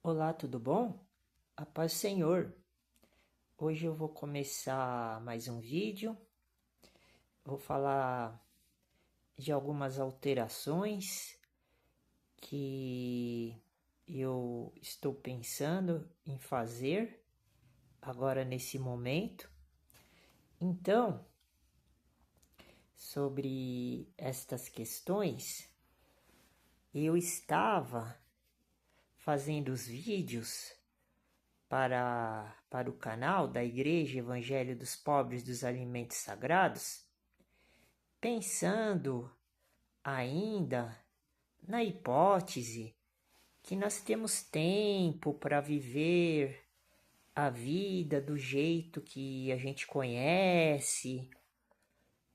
Olá, tudo bom? A paz do Senhor. Hoje eu vou começar mais um vídeo. Vou falar de algumas alterações que eu estou pensando em fazer agora nesse momento. Então, sobre estas questões, eu estava fazendo os vídeos para o canal da Igreja Evangelho dos Pobres dos Alimentos Sagrados, pensando ainda na hipótese que nós temos tempo para viver a vida do jeito que a gente conhece,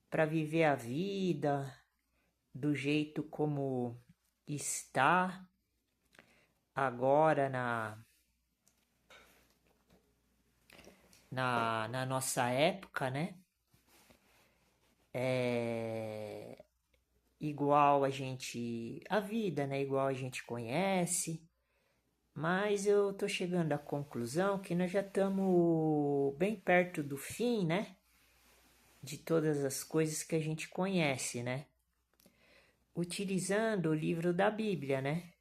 para viver a vida do jeito como está agora na nossa época, né? Igual a vida, né? Igual a gente conhece, mas eu tô chegando à conclusão que nós já estamos bem perto do fim, né? De todas as coisas que a gente conhece, né? Utilizando o livro da Bíblia, né?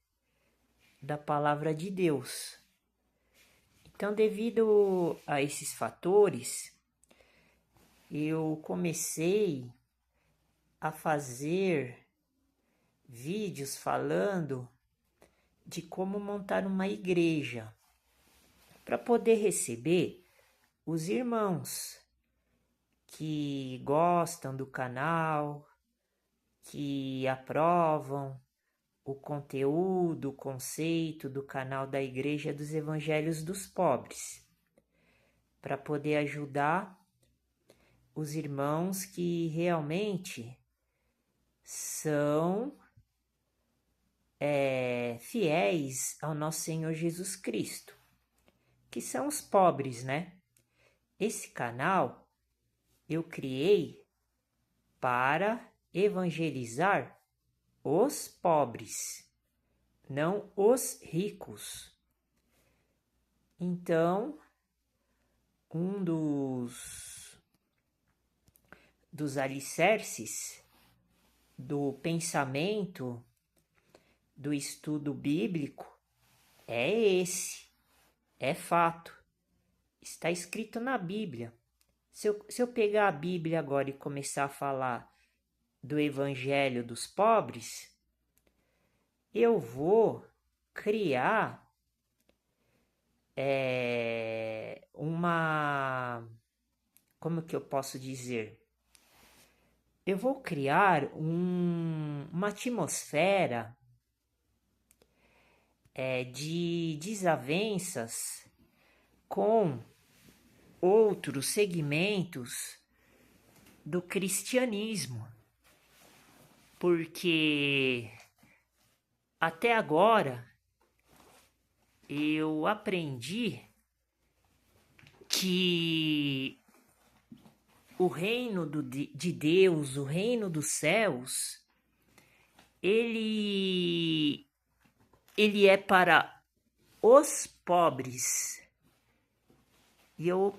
Da palavra de Deus. Então, devido a esses fatores, eu comecei a fazer vídeos falando de como montar uma igreja para poder receber os irmãos que gostam do canal, que aprovam o conteúdo, o conceito do canal da Igreja dos Evangelhos dos Pobres, para poder ajudar os irmãos que realmente são fiéis ao nosso Senhor Jesus Cristo, que são os pobres, né? Esse canal eu criei para evangelizar os pobres, não os ricos. Então, um dos alicerces do pensamento, do estudo bíblico, é esse, é fato. Está escrito na Bíblia. Se eu pegar a Bíblia agora e começar a falar do Evangelho dos pobres, eu vou criar como que eu posso dizer? Eu vou criar uma atmosfera de desavenças com outros segmentos do cristianismo, porque até agora eu aprendi que o reino de Deus, o reino dos céus, ele é para os pobres. E eu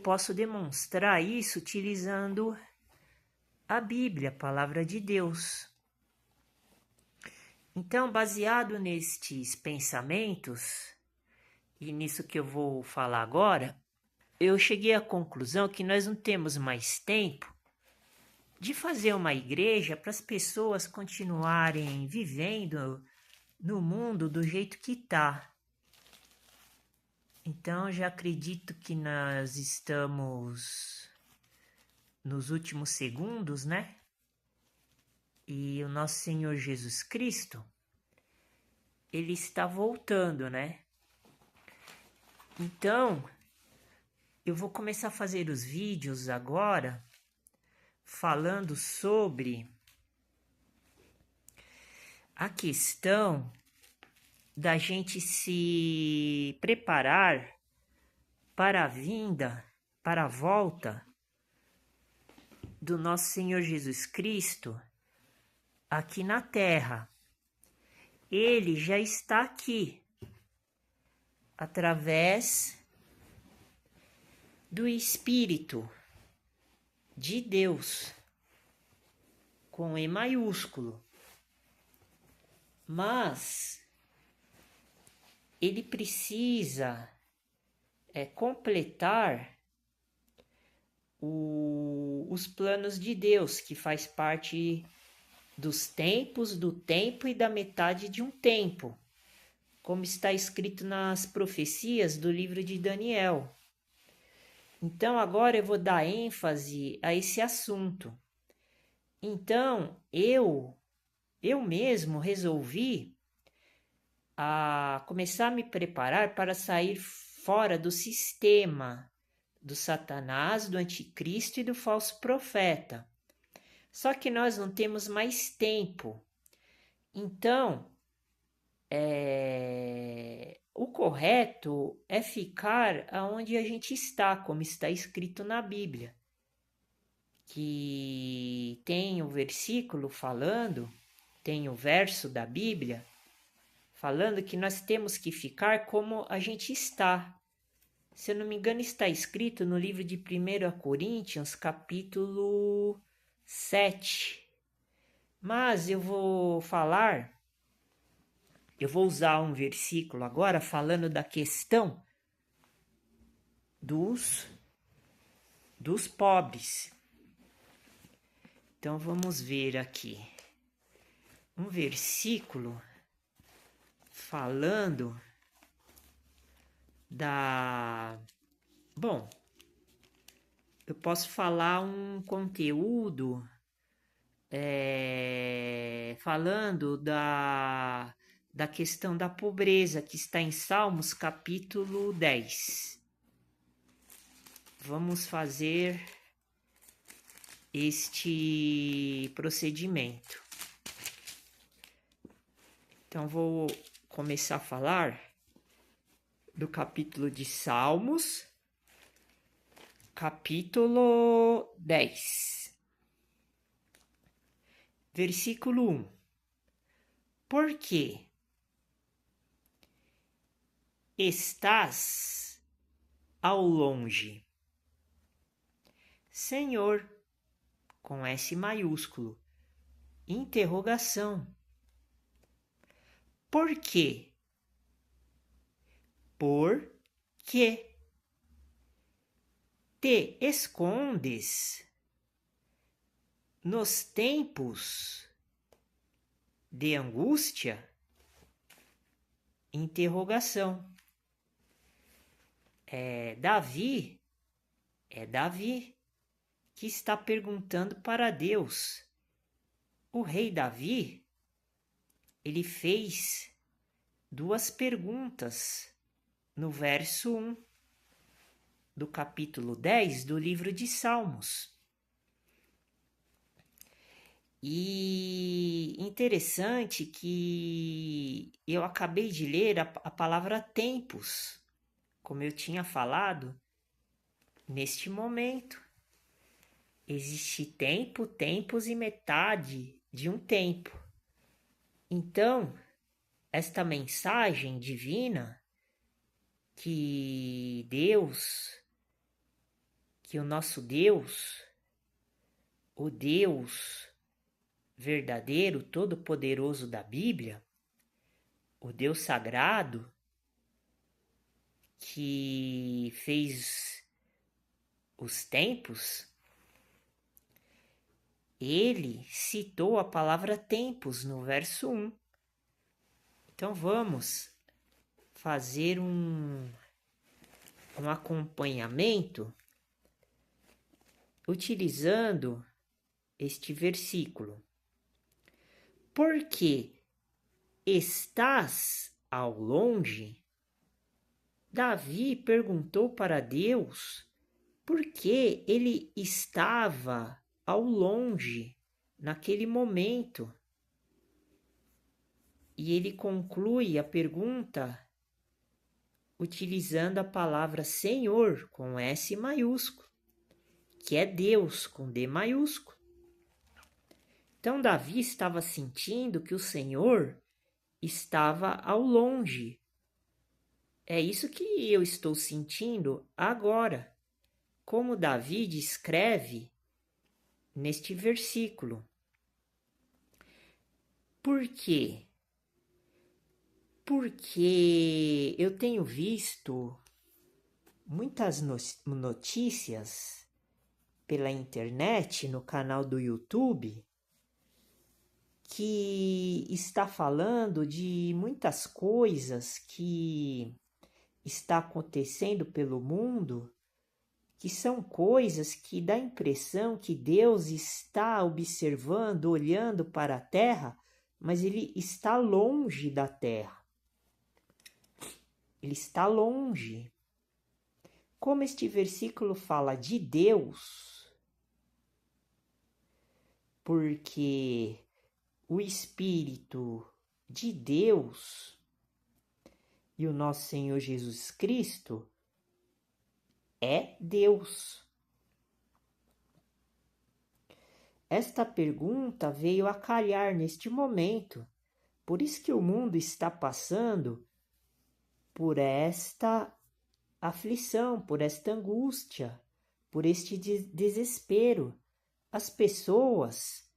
posso demonstrar isso utilizando a Bíblia, a palavra de Deus. Então, baseado nestes pensamentos, e nisso que eu vou falar agora, eu cheguei à conclusão que nós não temos mais tempo de fazer uma igreja para as pessoas continuarem vivendo no mundo do jeito que está. Então, já acredito que nós estamos nos últimos segundos, né? E o nosso Senhor Jesus Cristo, ele está voltando, né? Então, eu vou começar a fazer os vídeos agora falando sobre a questão da gente se preparar para a vinda, para a volta do nosso Senhor Jesus Cristo aqui na Terra. Ele já está aqui. através do Espírito de Deus, com E maiúsculo. Mas ele precisa completar os planos de Deus, que faz parte dos tempos, do tempo e da metade de um tempo, como está escrito nas profecias do livro de Daniel. Então, agora eu vou dar ênfase a esse assunto. Então, eu mesmo resolvi começar a me preparar para sair fora do sistema do Satanás, do anticristo e do falso profeta. Só que nós não temos mais tempo. Então, o correto é ficar aonde a gente está, como está escrito na Bíblia. Que tem o versículo falando, tem o verso da Bíblia falando que nós temos que ficar como a gente está. Se eu não me engano, está escrito no livro de 1 Coríntios, capítulo 7. Mas eu vou usar um versículo agora falando da questão dos pobres. Então vamos ver aqui um versículo falando Bom, eu posso falar um conteúdo falando da questão da pobreza, que está em Salmos capítulo 10. Vamos fazer este procedimento. Então, vou começar a falar do capítulo de Salmos, capítulo 10, versículo 1. Por que estás ao longe, Senhor, com S maiúsculo, interrogação. Por quê? Por que te escondes nos tempos de angústia? Interrogação. Davi que está perguntando para Deus. O rei Davi, ele fez duas perguntas no verso 1 do capítulo 10 do livro de Salmos. E interessante que eu acabei de ler a palavra tempos, como eu tinha falado, neste momento. Existe tempo, tempos e metade de um tempo. Então, esta mensagem divina que o nosso Deus, o Deus verdadeiro, todo-poderoso da Bíblia, o Deus sagrado, que fez os tempos, ele citou a palavra tempos no verso 1. Então vamos fazer um acompanhamento utilizando este versículo. Porque estás ao longe? Davi perguntou para Deus por que ele estava ao longe naquele momento. E ele conclui a pergunta utilizando a palavra Senhor com S maiúsculo, que é Deus com D maiúsculo. Então Davi estava sentindo que o Senhor estava ao longe, É isso que eu estou sentindo agora, como Davi escreve neste versículo. Por quê? Porque eu tenho visto muitas notícias pela internet, no canal do YouTube, que está falando de muitas coisas que está acontecendo pelo mundo, que são coisas que dá a impressão que Deus está observando, olhando para a terra, mas ele está longe da terra. Ele está longe. Como este versículo fala de Deus, porque o Espírito de Deus e o nosso Senhor Jesus Cristo é Deus. Esta pergunta veio a calhar neste momento, por isso que o mundo está passando por esta aflição, por esta angústia, por este desespero. As pessoas,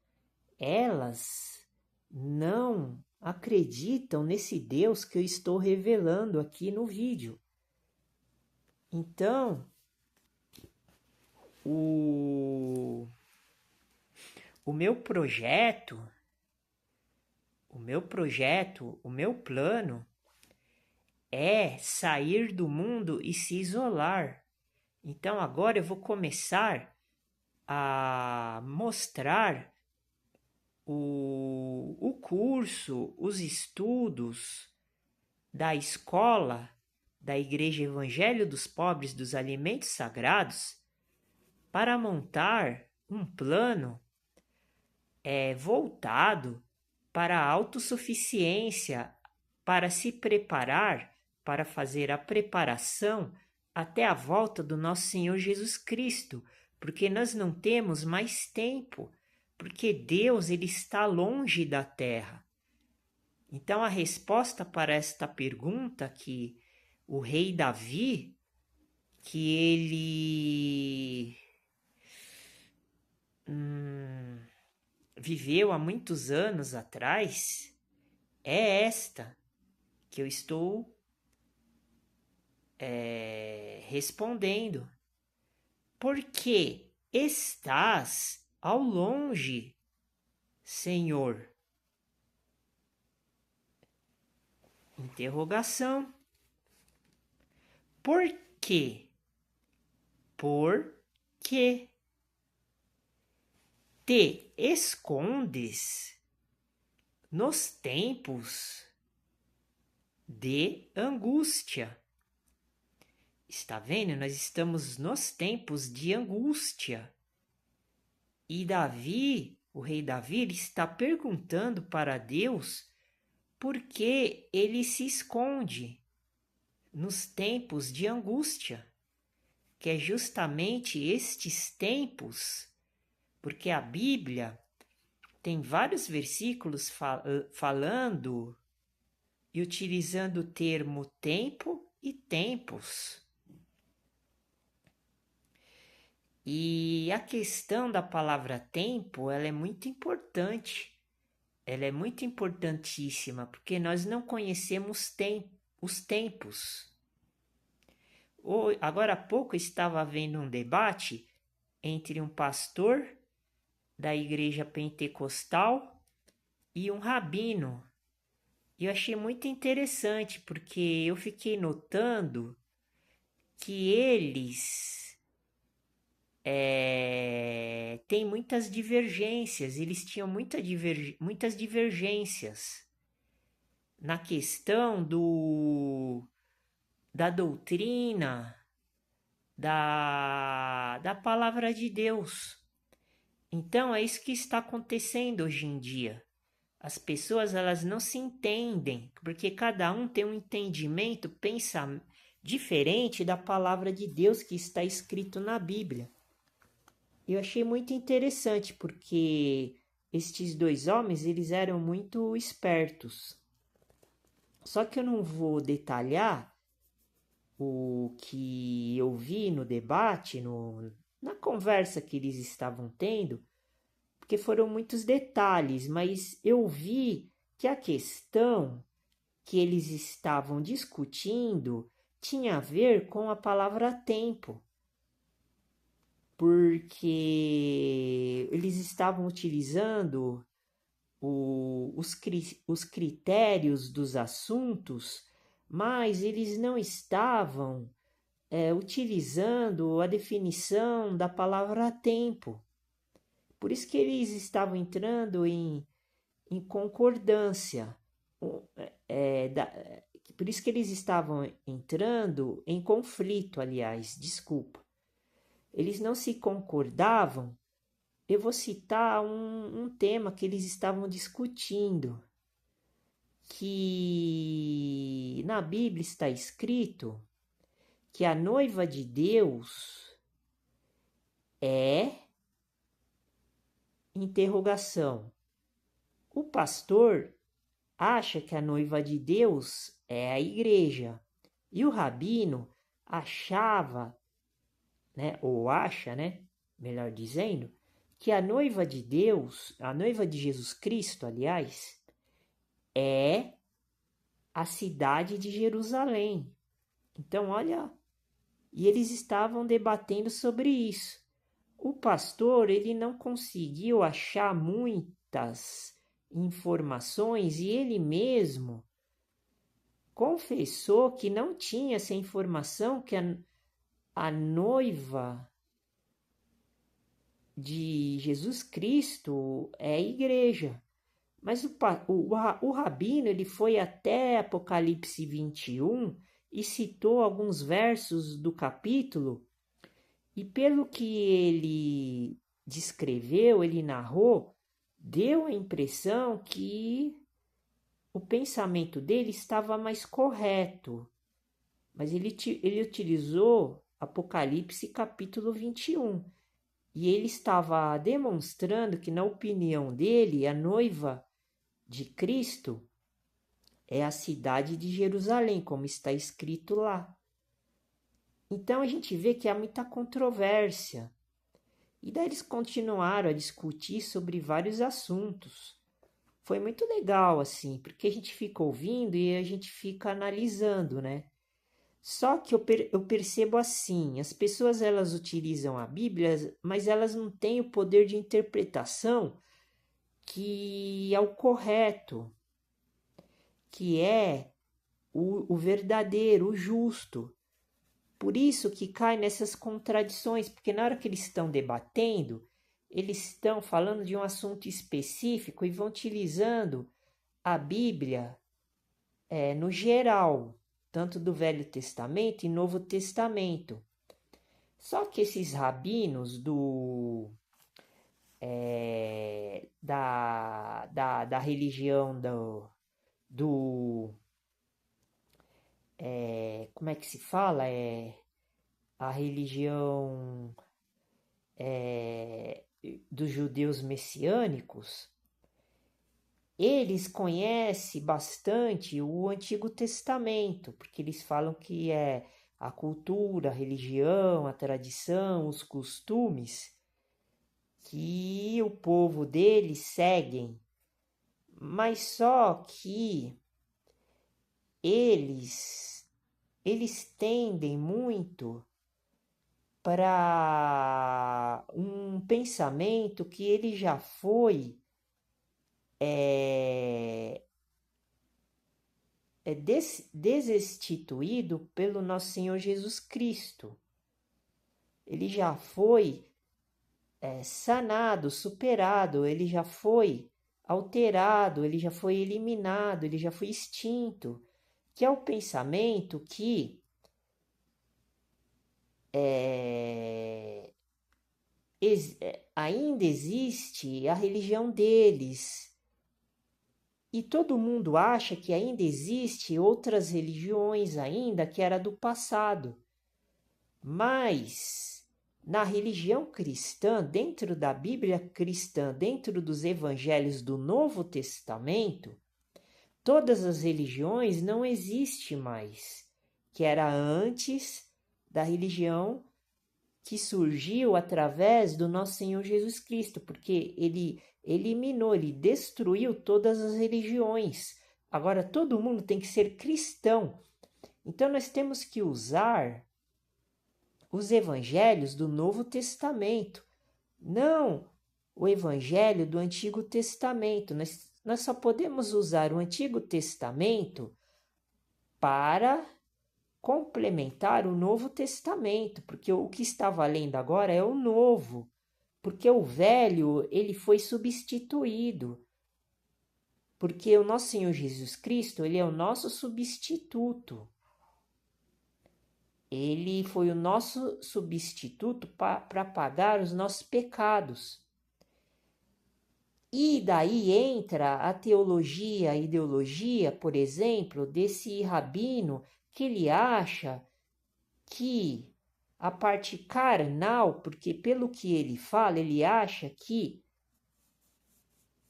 elas não acreditam nesse Deus que eu estou revelando aqui no vídeo. Então, o meu projeto, o meu plano é sair do mundo e se isolar. Então agora eu vou começar a mostrar o curso, os estudos da escola da Igreja Evangelho dos Pobres dos Alimentos Sagrados para montar um plano voltado para a autossuficiência, para se preparar, para fazer a preparação até a volta do nosso Senhor Jesus Cristo, porque nós não temos mais tempo, porque Deus ele está longe da terra. Então a resposta para esta pergunta que o rei Davi, que ele viveu há muitos anos atrás, é esta que eu estou respondendo. Porque estás ao longe, Senhor? Interrogação. Por quê? Por quê? Te escondes nos tempos de angústia. Está vendo? Nós estamos nos tempos de angústia. E Davi, o rei Davi, ele está perguntando para Deus por que ele se esconde nos tempos de angústia, que é justamente estes tempos, porque a Bíblia tem vários versículos falando e utilizando o termo tempo e tempos. E a questão da palavra tempo, ela é muito importante. Ela é muito importantíssima, porque nós não conhecemos os tempos. Agora há pouco estava havendo um debate entre um pastor da igreja pentecostal e um rabino. E eu achei muito interessante, porque eu fiquei notando que eles têm muitas divergências, eles tinham muitas divergências na questão da doutrina, da palavra de Deus. Então é isso que está acontecendo hoje em dia. As pessoas elas não se entendem, porque cada um tem um entendimento, pensa diferente da palavra de Deus que está escrito na Bíblia. Eu achei muito interessante, porque estes dois homens eles eram muito espertos. Só que eu não vou detalhar o que eu vi no debate, na conversa que eles estavam tendo, porque foram muitos detalhes, mas eu vi que a questão que eles estavam discutindo tinha a ver com a palavra tempo, porque eles estavam utilizando os critérios dos assuntos, mas eles não estavam utilizando a definição da palavra tempo. Por isso que eles estavam entrando em concordância. Por isso que eles estavam entrando em conflito, aliás, desculpa. Eles não se concordavam. Eu vou citar um tema que eles estavam discutindo, que na Bíblia está escrito que a noiva de Deus é interrogação. O pastor acha que a noiva de Deus é a igreja. E o rabino achava, né, ou acha, né, melhor dizendo, que a noiva de Deus, a noiva de Jesus Cristo, aliás, é a cidade de Jerusalém. Então, olha, e eles estavam debatendo sobre isso. O pastor, ele não conseguiu achar muitas informações e ele mesmo confessou que não tinha essa informação, que a noiva de Jesus Cristo é a igreja. Mas o rabino ele foi até Apocalipse 21 e citou alguns versos do capítulo, e pelo que ele descreveu, ele narrou, deu a impressão que o pensamento dele estava mais correto. Mas ele utilizou Apocalipse capítulo 21. E ele estava demonstrando que, na opinião dele, a noiva de Cristo é a cidade de Jerusalém, como está escrito lá. Então a gente vê que há muita controvérsia. E daí eles continuaram a discutir sobre vários assuntos. Foi muito legal, assim, porque a gente fica ouvindo e a gente fica analisando, né? Só que eu percebo assim, as pessoas elas utilizam a Bíblia, mas elas não têm o poder de interpretação que é o correto, que é o verdadeiro, o justo. Por isso que cai nessas contradições, porque na hora que eles estão debatendo, eles estão falando de um assunto específico e vão utilizando a Bíblia no geral, tanto do Velho Testamento e Novo Testamento. Só que esses rabinos da religião como é que se fala? A religião dos judeus messiânicos, eles conhecem bastante o Antigo Testamento, porque eles falam que é a cultura, a religião, a tradição, os costumes que o povo deles seguem, mas só que eles tendem muito para um pensamento que ele já foi destituído pelo nosso Senhor Jesus Cristo. Ele já foi sanado, superado, ele já foi alterado, ele já foi eliminado, ele já foi extinto, que é o pensamento que ainda existe a religião deles. E todo mundo acha que ainda existe outras religiões ainda que era do passado. Mas na religião cristã, dentro da Bíblia cristã, dentro dos evangelhos do Novo Testamento, todas as religiões não existem mais, que era antes da religião que surgiu através do nosso Senhor Jesus Cristo, porque ele eliminou, ele destruiu todas as religiões. Agora todo mundo tem que ser cristão. Então nós temos que usar os evangelhos do Novo Testamento, não o evangelho do Antigo Testamento. Nós só podemos usar o Antigo Testamento para complementar o Novo Testamento, porque o que está valendo agora é o Novo, porque o Velho ele foi substituído, porque o nosso Senhor Jesus Cristo ele é o nosso substituto. Ele foi o nosso substituto para pagar os nossos pecados. E daí entra a teologia, a ideologia, por exemplo, desse rabino que ele acha que a parte carnal, porque pelo que ele fala, ele acha que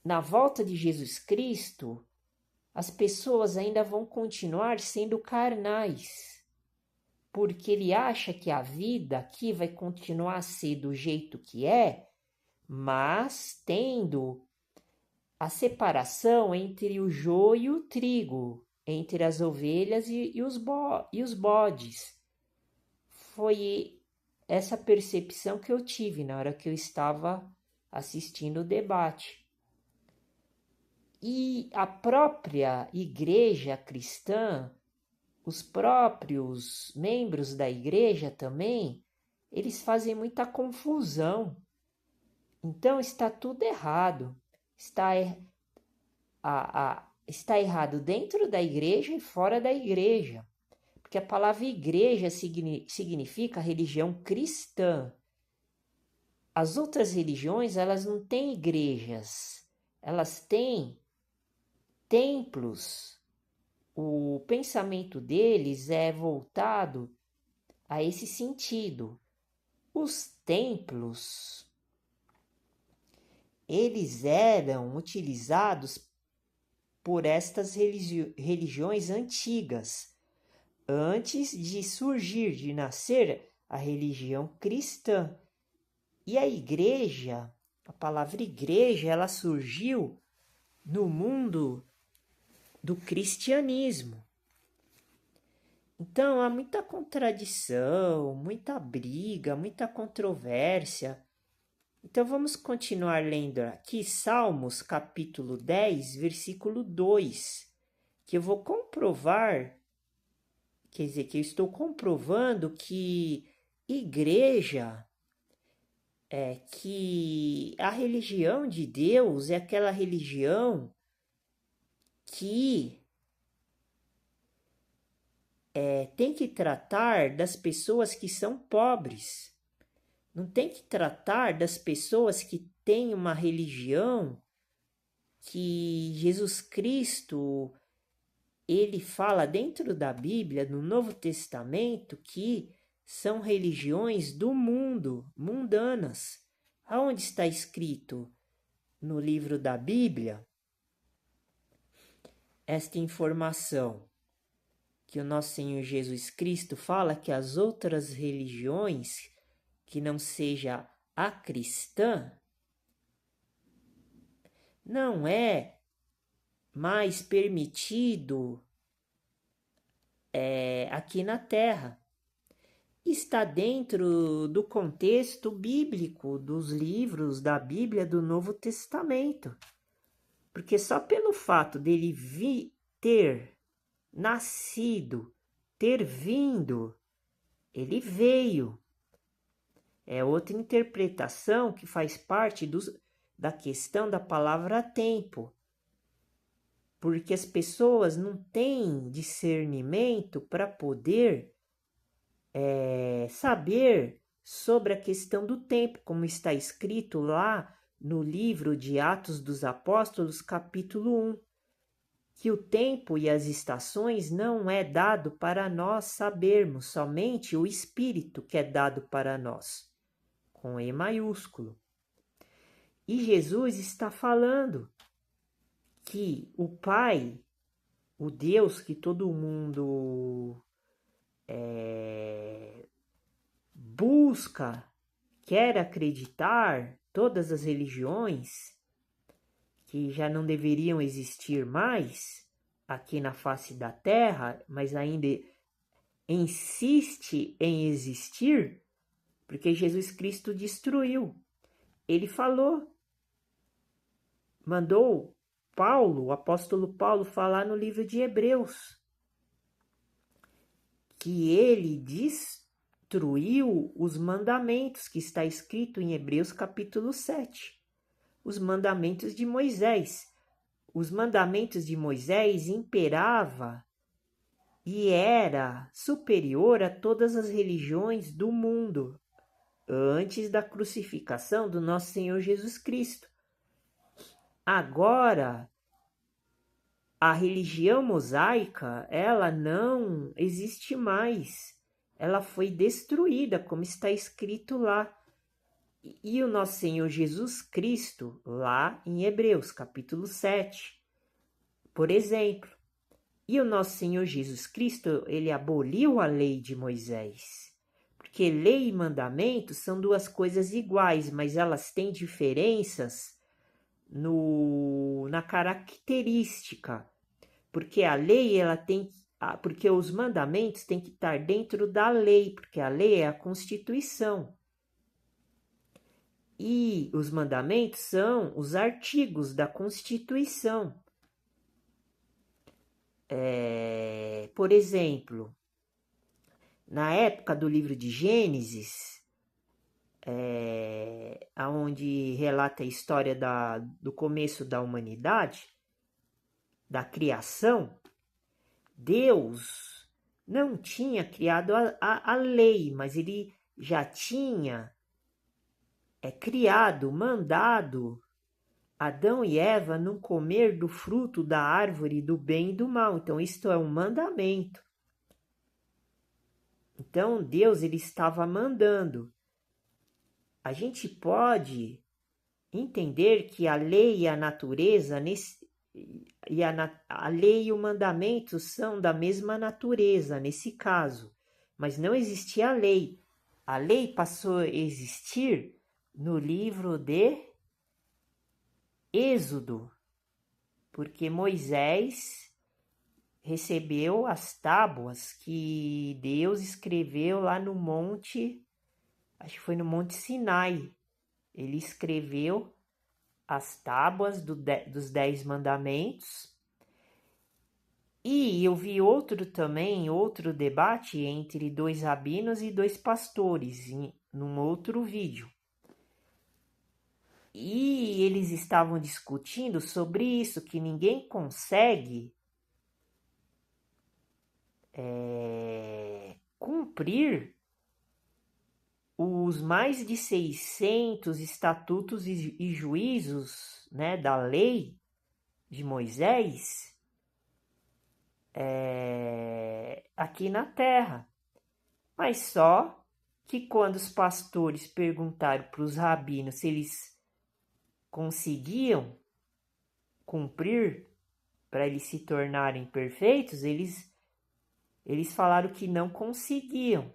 na volta de Jesus Cristo, as pessoas ainda vão continuar sendo carnais, porque ele acha que a vida aqui vai continuar a ser do jeito que é, mas tendo a separação entre o joio e o trigo, entre as ovelhas e os bodes. Foi essa percepção que eu tive na hora que eu estava assistindo o debate. E a própria igreja cristã, os próprios membros da igreja também, eles fazem muita confusão. Então está tudo errado. Está errado dentro da igreja e fora da igreja. Porque a palavra igreja significa religião cristã. As outras religiões, elas não têm igrejas. Elas têm templos. O pensamento deles é voltado a esse sentido. Os templos, eles eram utilizados por estas religiões antigas, antes de surgir, de nascer a religião cristã. E a igreja, a palavra igreja, ela surgiu no mundo do cristianismo. Então há muita contradição, muita briga, muita controvérsia. Então vamos continuar lendo aqui Salmos capítulo 10, versículo 2, que eu vou comprovar, quer dizer, que eu estou comprovando que igreja que a religião de Deus é aquela religião que tem que tratar das pessoas que são pobres. Não tem que tratar das pessoas que têm uma religião que Jesus Cristo, ele fala dentro da Bíblia, no Novo Testamento, que são religiões do mundo, mundanas. Aonde está escrito no livro da Bíblia esta informação? Que o nosso Senhor Jesus Cristo fala que as outras religiões, que não seja a cristã, não é mais permitido aqui na Terra. Está dentro do contexto bíblico dos livros da Bíblia do Novo Testamento. Porque só pelo fato dele ter nascido, ter vindo, ele veio. É outra interpretação que faz parte da questão da palavra tempo. Porque as pessoas não têm discernimento para poder saber sobre a questão do tempo, como está escrito lá no livro de Atos dos Apóstolos, capítulo 1. Que o tempo e as estações não é dado para nós sabermos, somente o Espírito que é dado para nós, com E maiúsculo. E Jesus está falando que o Pai, o Deus que todo mundo busca, quer acreditar, todas as religiões que já não deveriam existir mais aqui na face da Terra, mas ainda insiste em existir, porque Jesus Cristo destruiu. Ele falou, mandou Paulo, o apóstolo Paulo, falar no livro de Hebreus, que ele destruiu os mandamentos, que está escrito em Hebreus capítulo 7, os mandamentos de Moisés. Os mandamentos de Moisés imperava e era superior a todas as religiões do mundo antes da crucificação do nosso Senhor Jesus Cristo. Agora, a religião mosaica, ela não existe mais. Ela foi destruída, como está escrito lá. E o nosso Senhor Jesus Cristo, lá em Hebreus, capítulo 7, por exemplo. E o nosso Senhor Jesus Cristo, ele aboliu a lei de Moisés. Porque lei e mandamento são duas coisas iguais, mas elas têm diferenças na característica. Porque a lei, porque os mandamentos têm que estar dentro da lei, porque a lei é a Constituição. E os mandamentos são os artigos da Constituição. Por exemplo, na época do livro de Gênesis, onde relata a história do começo da humanidade, da criação, Deus não tinha criado a lei, mas ele já tinha criado, mandado Adão e Eva não comer do fruto da árvore do bem e do mal. Então, isto é um mandamento. Então, Deus ele estava mandando. A gente pode entender que a lei e a natureza, a lei e o mandamento são da mesma natureza nesse caso. Mas não existia a lei. A lei passou a existir no livro de Êxodo, porque Moisés recebeu as tábuas que Deus escreveu lá no monte, acho que foi no Monte Sinai. Ele escreveu as tábuas dos 10 mandamentos. E eu vi outro debate entre 2 rabinos e 2 pastores, num outro vídeo. E eles estavam discutindo sobre isso, que ninguém consegue cumprir os mais de 600 estatutos e juízos, né, da lei de Moisés aqui na terra. Mas só que quando os pastores perguntaram para os rabinos se eles conseguiam cumprir para eles se tornarem perfeitos, eles falaram que não conseguiam.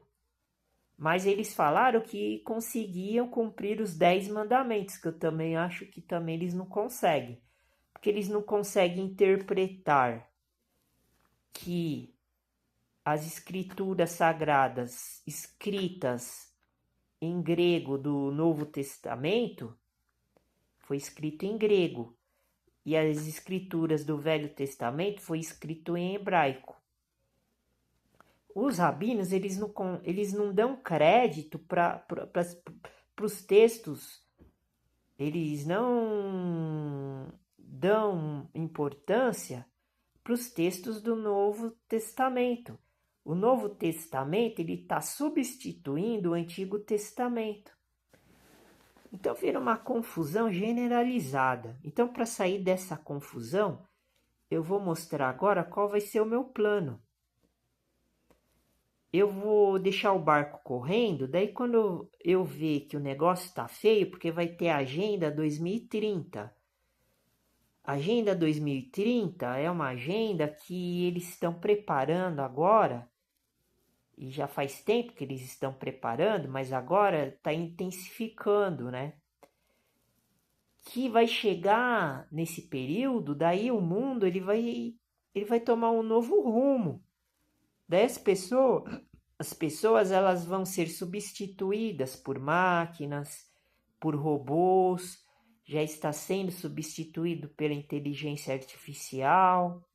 Mas eles falaram que conseguiam cumprir os 10 mandamentos, que eu também acho que também eles não conseguem. Porque eles não conseguem interpretar que as escrituras sagradas escritas em grego do Novo Testamento foi escrito em grego e as escrituras do Velho Testamento foi escrito em hebraico. Os rabinos eles não dão crédito para os textos, eles não dão importância para os textos do Novo Testamento. O Novo Testamento ele está substituindo o Antigo Testamento. Então vira uma confusão generalizada. Então, para sair dessa confusão, eu vou mostrar agora qual vai ser o meu plano. Eu vou deixar o barco correndo, daí quando eu ver que o negócio está feio, porque vai ter a Agenda 2030. A Agenda 2030 é uma agenda que eles estão preparando agora e já faz tempo que eles estão preparando, mas agora está intensificando, né? Que vai chegar nesse período, daí o mundo ele vai tomar um novo rumo. Daí as pessoas elas vão ser substituídas por máquinas, por robôs, já está sendo substituído pela inteligência artificial.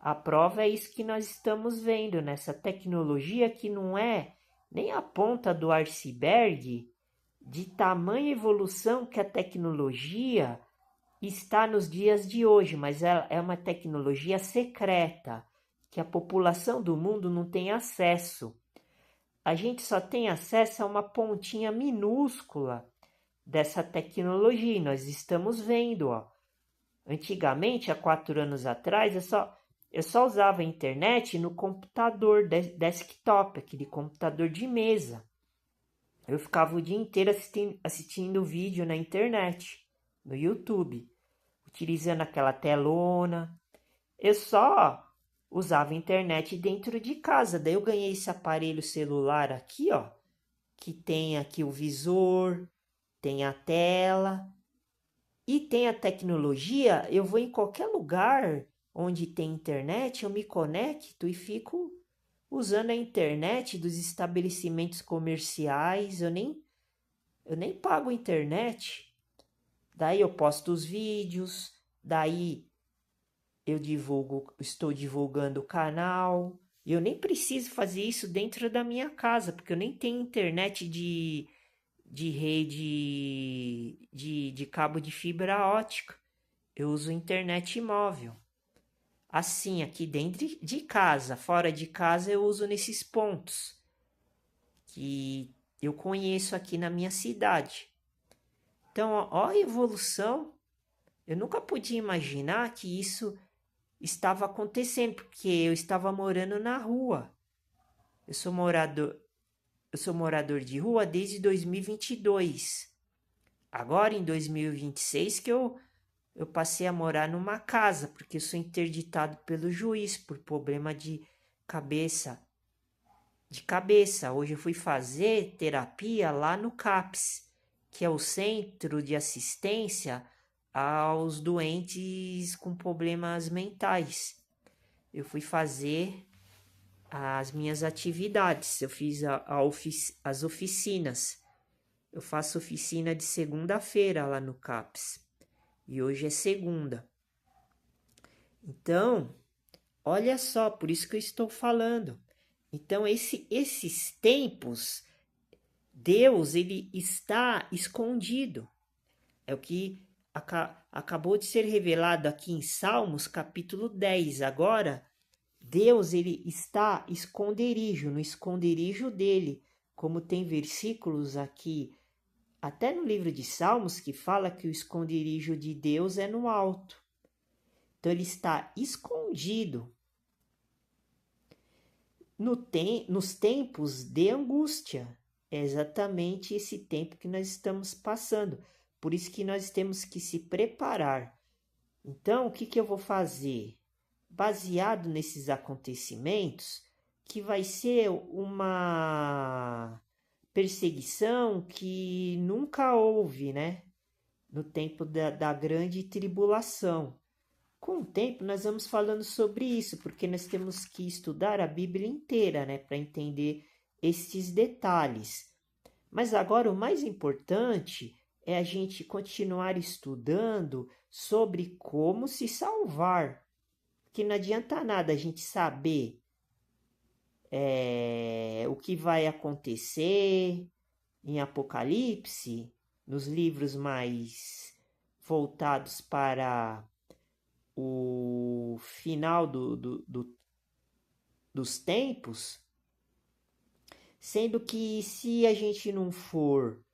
A prova é isso que nós estamos vendo nessa tecnologia que não é nem a ponta do iceberg de tamanha evolução que a tecnologia está nos dias de hoje, mas ela é uma tecnologia secreta, que a população do mundo não tem acesso. A gente só tem acesso a uma pontinha minúscula dessa tecnologia, e nós estamos vendo, ó. Antigamente, há 4 anos atrás, eu só usava a internet no computador desktop, aquele computador de mesa. Eu ficava o dia inteiro assistindo vídeo na internet, no YouTube, utilizando aquela telona. Eu só usava a internet dentro de casa. Daí eu ganhei esse aparelho celular aqui, ó, que tem aqui o visor, tem a tela e tem a tecnologia. Eu vou em qualquer lugar onde tem internet, eu me conecto e fico usando a internet dos estabelecimentos comerciais. Eu nem pago internet. Daí eu posto os vídeos, daí estou divulgando o canal. Eu nem preciso fazer isso dentro da minha casa, porque eu nem tenho internet de rede de cabo de fibra ótica. Eu uso internet móvel. Assim, aqui dentro de casa, fora de casa, eu uso nesses pontos que eu conheço aqui na minha cidade. Então, ó a evolução. Eu nunca podia imaginar que isso estava acontecendo, porque eu estava morando na rua. Eu sou morador de rua desde 2022. Agora, em 2026, que eu passei a morar numa casa, porque eu sou interditado pelo juiz por problema de cabeça. Hoje eu fui fazer terapia lá no CAPS, que é o Centro de Assistência aos Doentes com Problemas Mentais. Eu fui fazer as minhas atividades, eu fiz as oficinas. Eu faço oficina de segunda-feira lá no CAPS. E hoje é segunda. Então, olha só, por isso que eu estou falando. Então, esses tempos, Deus ele está escondido. É o que acabou de ser revelado aqui em Salmos, capítulo 10. Agora, Deus ele está no esconderijo dele, como tem versículos aqui, até no livro de Salmos, que fala que o esconderijo de Deus é no alto. Então ele está escondido nos tempos de angústia. É exatamente esse tempo que nós estamos passando. Por isso que nós temos que se preparar. Então, o que eu vou fazer? Baseado nesses acontecimentos, que vai ser uma perseguição que nunca houve, né? No tempo da grande tribulação. Com o tempo, nós vamos falando sobre isso, porque nós temos que estudar a Bíblia inteira, né? Para entender esses detalhes. Mas agora o mais importante é a gente continuar estudando sobre como se salvar. Que não adianta nada a gente saber o que vai acontecer em Apocalipse, nos livros mais voltados para o final dos tempos, sendo que se a gente não for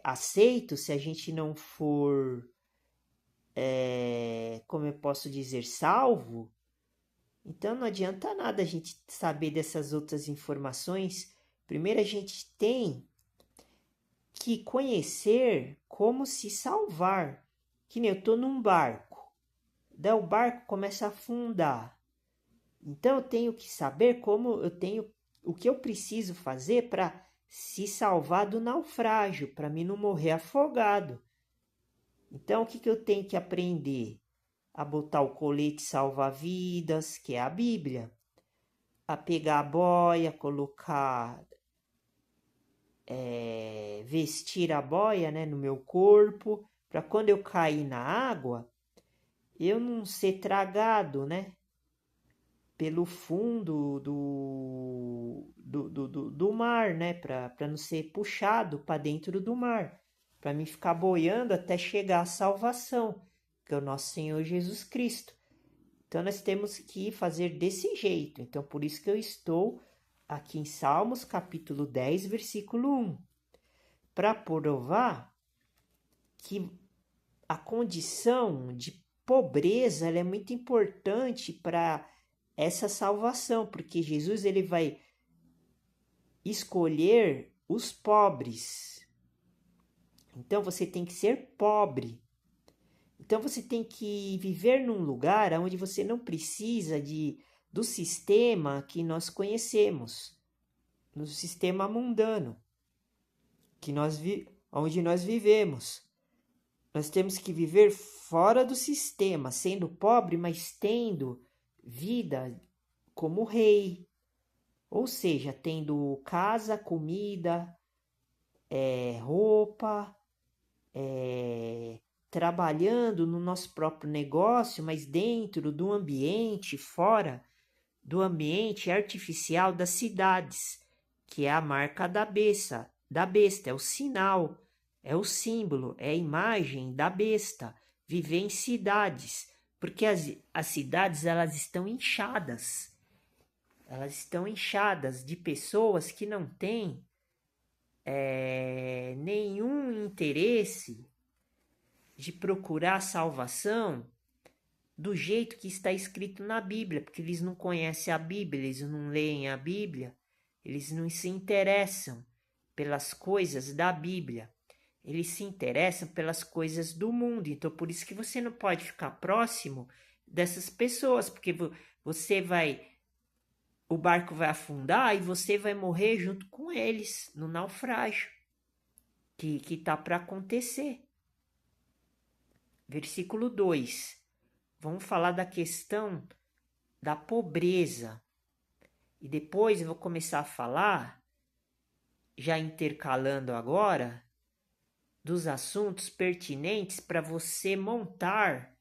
aceito, se a gente não for, como eu posso dizer, salvo, então não adianta nada a gente saber dessas outras informações. Primeiro a gente tem que conhecer como se salvar. Que nem eu estou num barco, daí o barco começa a afundar. Então eu tenho que saber o que eu preciso fazer para se salvar do naufrágio, para mim não morrer afogado. Então o que eu tenho que aprender? A botar o colete salva-vidas, que é a Bíblia, a pegar a boia, colocar, vestir a boia, né, no meu corpo, para quando eu cair na água, eu não ser tragado, né, pelo fundo do mar, né, para não ser puxado para dentro do mar, para mim ficar boiando até chegar à salvação, que é o nosso Senhor Jesus Cristo. Então nós temos que fazer desse jeito. Então por isso que eu estou aqui em Salmos capítulo 10, versículo 1, para provar que a condição de pobreza ela é muito importante para essa salvação, porque Jesus ele vai escolher os pobres. Então você tem que ser pobre. Então você tem que viver num lugar onde você não precisa do sistema que nós conhecemos, no sistema mundano onde nós vivemos. Nós temos que viver fora do sistema, sendo pobre, mas tendo vida como rei. Ou seja, tendo casa, comida, roupa, trabalhando no nosso próprio negócio, mas dentro do ambiente, fora do ambiente artificial das cidades, que é a marca da besta, é o sinal, é o símbolo, é a imagem da besta. Viver em cidades, porque as cidades elas estão inchadas. Elas estão inchadas de pessoas que não têm nenhum interesse de procurar salvação do jeito que está escrito na Bíblia, porque eles não conhecem a Bíblia, eles não leem a Bíblia, eles não se interessam pelas coisas da Bíblia, eles se interessam pelas coisas do mundo. Então por isso que você não pode ficar próximo dessas pessoas, porque o barco vai afundar e você vai morrer junto com eles no naufrágio que está para acontecer. Versículo 2. Vamos falar da questão da pobreza. E depois eu vou começar a falar, já intercalando agora, dos assuntos pertinentes para você montar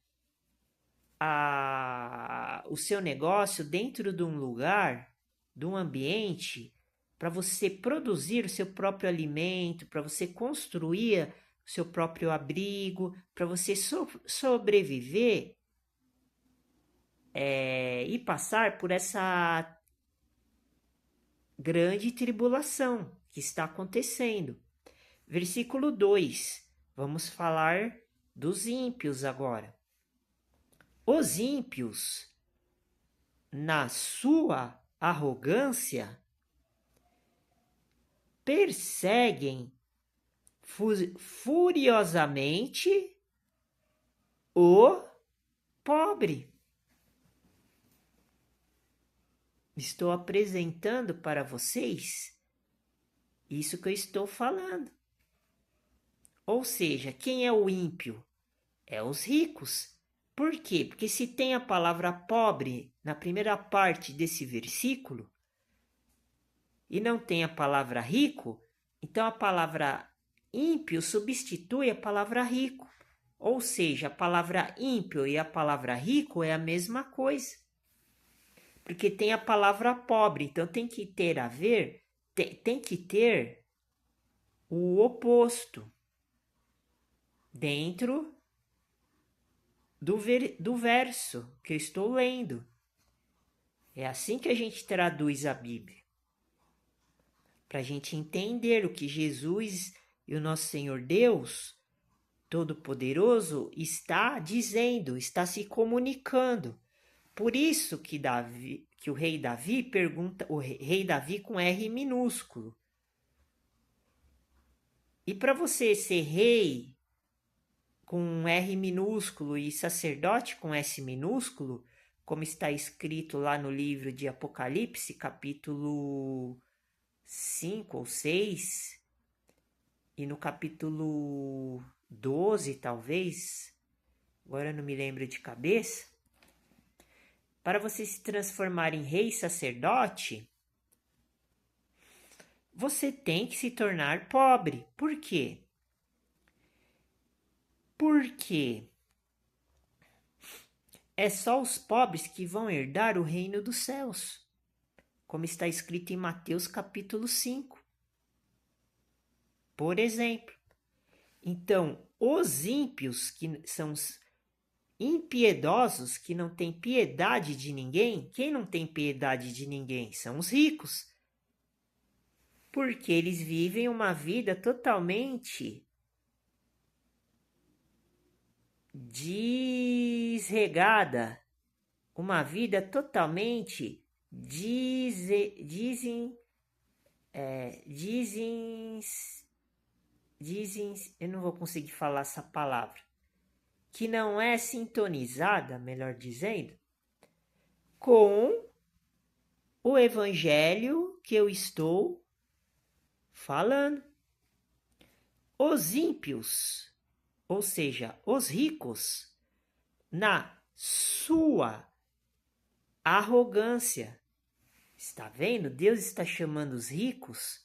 o seu negócio dentro de um lugar, de um ambiente, para você produzir o seu próprio alimento, para você construir o seu próprio abrigo, para você sobreviver e passar por essa grande tribulação que está acontecendo. Versículo 2. Vamos falar dos ímpios agora. Os ímpios, na sua arrogância, perseguem furiosamente o pobre. Estou apresentando para vocês isso que eu estou falando. Ou seja, quem é o ímpio? É os ricos. Por quê? Porque se tem a palavra pobre na primeira parte desse versículo e não tem a palavra rico, então a palavra ímpio substitui a palavra rico. Ou seja, a palavra ímpio e a palavra rico é a mesma coisa. Porque tem a palavra pobre, então tem que ter o oposto dentro do verso que eu estou lendo. É assim que a gente traduz a Bíblia. Para a gente entender o que Jesus e o nosso Senhor Deus Todo-Poderoso está dizendo, está se comunicando. Por isso que o rei Davi pergunta, o rei Davi com R minúsculo. E para você ser rei com R minúsculo e sacerdote com S minúsculo, como está escrito lá no livro de Apocalipse, capítulo 5 ou 6, e no capítulo 12, talvez, agora não me lembro de cabeça, para você se transformar em rei e sacerdote, você tem que se tornar pobre. Por quê? Porque é só os pobres que vão herdar o reino dos céus, como está escrito em Mateus capítulo 5. Por exemplo, então, os ímpios, que são os impiedosos, que não têm piedade de ninguém, quem não tem piedade de ninguém são os ricos, porque eles vivem uma vida totalmente desregada, uma vida totalmente eu não vou conseguir falar essa palavra, que não é sintonizada, melhor dizendo, com o evangelho que eu estou falando. Os ímpios, ou seja, os ricos, na sua arrogância. Está vendo? Deus está chamando os ricos,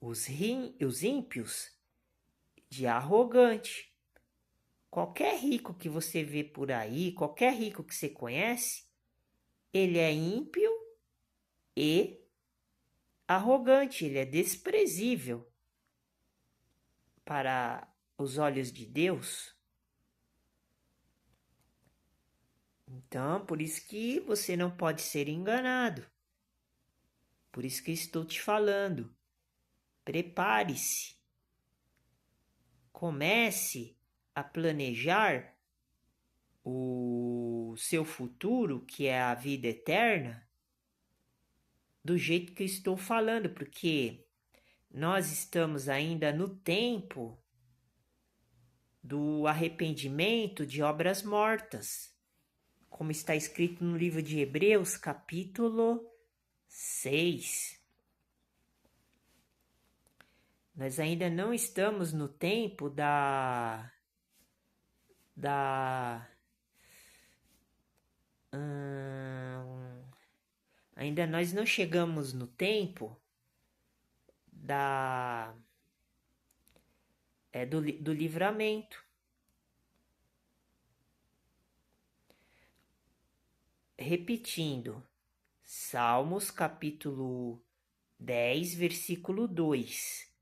os ímpios, de arrogante. Qualquer rico que você vê por aí, qualquer rico que você conhece, ele é ímpio e arrogante, ele é desprezível para os olhos de Deus. Então, por isso que você não pode ser enganado. Por isso que estou te falando. Prepare-se. Comece a planejar o seu futuro, que é a vida eterna, do jeito que eu estou falando, porque nós estamos ainda no tempo do arrependimento de obras mortas, como está escrito no livro de Hebreus, capítulo 6. Nós ainda não estamos no tempo ainda nós não chegamos no tempo do livramento. Repetindo, Salmos capítulo 10, versículo 2.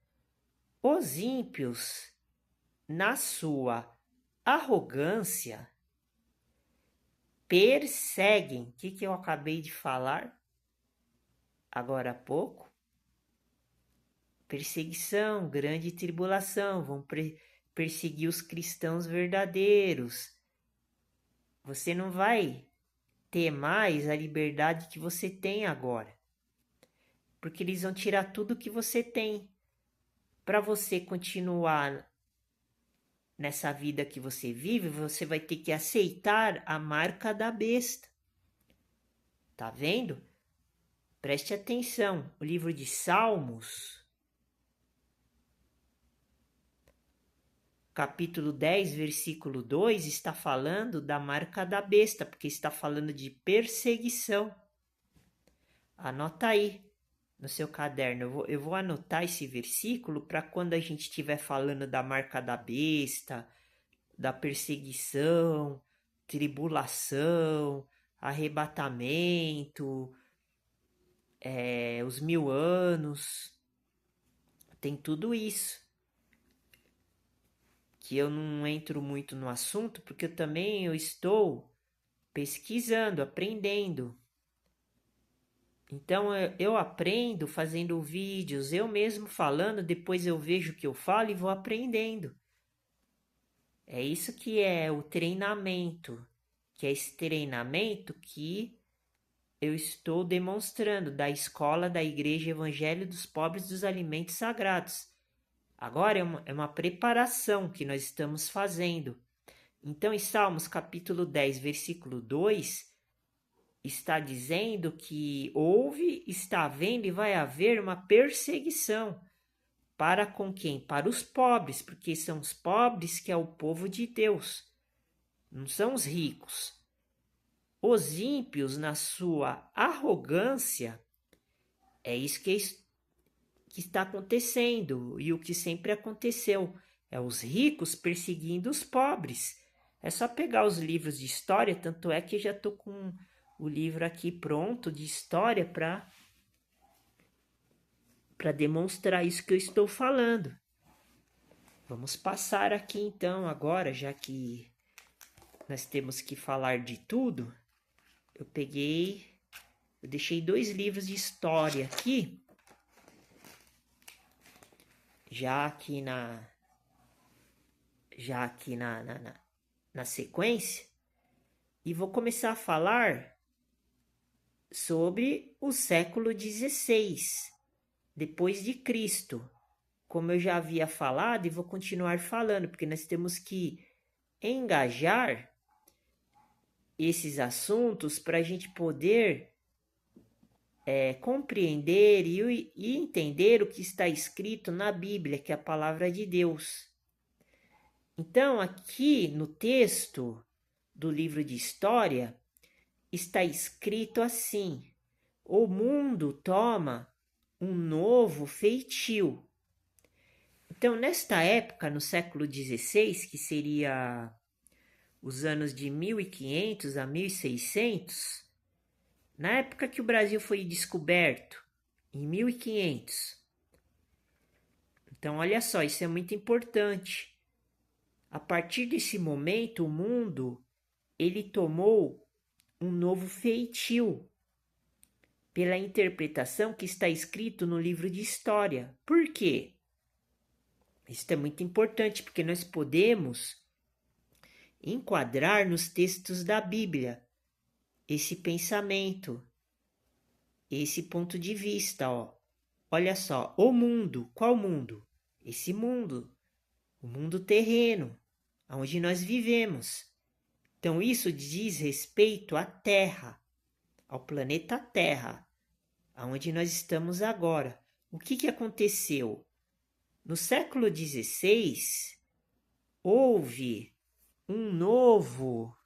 Os ímpios, na sua arrogância, perseguem. O que eu acabei de falar agora há pouco? Perseguição, grande tribulação, vão perseguir os cristãos verdadeiros. Você não vai ter mais a liberdade que você tem agora, porque eles vão tirar tudo que você tem. Para você continuar nessa vida que você vive, você vai ter que aceitar a marca da besta. Tá vendo? Preste atenção, o livro de Salmos, capítulo 10, versículo 2, está falando da marca da besta, porque está falando de perseguição. Anota aí no seu caderno. Eu vou anotar esse versículo para quando a gente estiver falando da marca da besta, da perseguição, tribulação, arrebatamento, os 1000 anos. Tem tudo isso. Que eu não entro muito no assunto, porque eu estou pesquisando, aprendendo. Então eu aprendo fazendo vídeos, eu mesmo falando, depois eu vejo o que eu falo e vou aprendendo. É isso que é o treinamento, que é esse treinamento que eu estou demonstrando da escola da Igreja Evangelho dos Pobres dos Alimentos Sagrados. Agora é uma preparação que nós estamos fazendo. Então, em Salmos capítulo 10, versículo 2, está dizendo que houve, está havendo e vai haver uma perseguição. Para com quem? Para os pobres, porque são os pobres que é o povo de Deus, não são os ricos. Os ímpios, na sua arrogância, é isso que está acontecendo e o que sempre aconteceu. É os ricos perseguindo os pobres. É só pegar os livros de história, tanto é que já estou com o livro aqui pronto de história para demonstrar isso que eu estou falando. Vamos passar aqui então agora, já que nós temos que falar de tudo. Eu deixei 2 livros de história aqui, já aqui na sequência, e vou começar a falar sobre o século XVI, depois de Cristo. Como eu já havia falado e vou continuar falando, porque nós temos que engajar esses assuntos para a gente poder compreender e entender o que está escrito na Bíblia, que é a palavra de Deus. Então, aqui no texto do livro de história, está escrito assim: o mundo toma um novo feitio. Então, nesta época, no século XVI, que seria os anos de 1500 a 1600, na época que o Brasil foi descoberto, em 1500. Então, olha só, isso é muito importante. A partir desse momento, o mundo ele tomou um novo feitio pela interpretação que está escrito no livro de história. Por quê? Isso é muito importante, porque nós podemos enquadrar nos textos da Bíblia esse pensamento, esse ponto de vista. Olha só, o mundo, qual mundo? Esse mundo, o mundo terreno, onde nós vivemos. Então isso diz respeito à Terra, ao planeta Terra, onde nós estamos agora. O que aconteceu? No século XVI, houve um novo